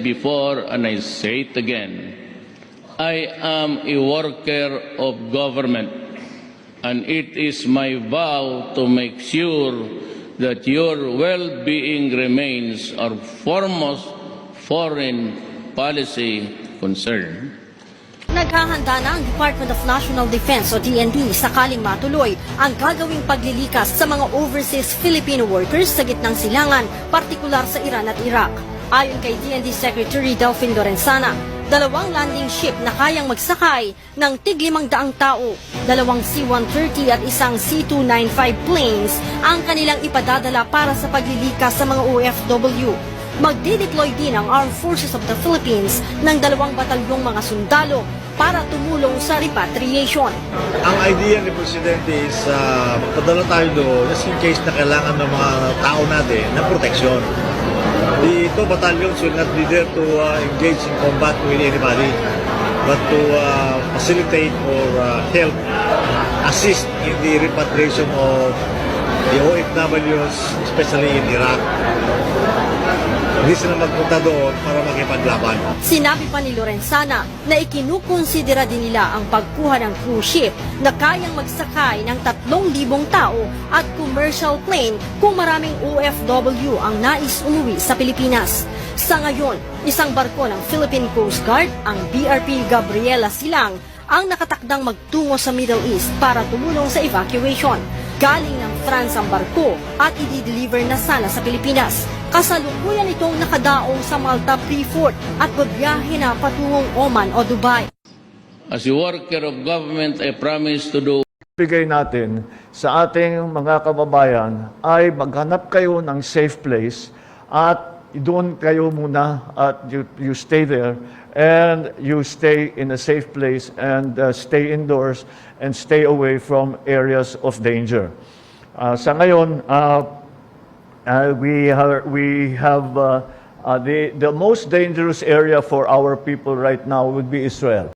before and I say it again. I am a worker of government, and it is my vow to make sure that your well-being remains our foremost foreign policy concern. Naghahanda na ang Department of National Defense o DND sakaling matuloy ang gagawing paglilikas sa mga overseas Filipino workers sa gitnang silangan, partikular sa Iran at Iraq. Ayon kay DND Secretary Delfin Lorenzana, 2 landing ship na kayang magsakay ng tig-500 tao, 2 C-130 at isang C-295 planes ang kanilang ipadadala para sa paglilikas sa mga OFW. Magdideploy din ang Armed Forces of the Philippines ng 2 batalyong mga sundalo para tumulong sa repatriation. Ang idea ni Presidente is magpadala tayo doon just in case na kailangan ng mga tao natin ng proteksyon. The 2 battalions will not be there to engage in combat with anybody, but to facilitate or help assist in the repatriation of the OFWs, especially in Iraq. Hindi sila magpunta doon para makipaglaban. Sinabi pa ni Lorenzana na ikinukonsidera din nila ang pagkuha ng cruise ship na kayang magsakay ng 3,000 tao at commercial plane kung maraming OFW ang nais umuwi sa Pilipinas. Sa ngayon, isang barko ng Philippine Coast Guard, ang BRP Gabriela Silang, ang nakatakdang magtungo sa Middle East para tumulong sa evacuation. Galing ng France ang barko at i-deliver na sana sa Pilipinas. Kasalukuyan itong nakadaong sa Malta Pre-Fort at babiyahe na patungong Oman o Dubai. As a worker of government, I promise to do bigay natin sa ating mga kababayan ay maghanap kayo ng safe place at doon kayo muna at you stay there and you stay in a safe place and stay indoors and stay away from areas of danger. Sa ngayon, we have the most dangerous area for our people right now would be Israel.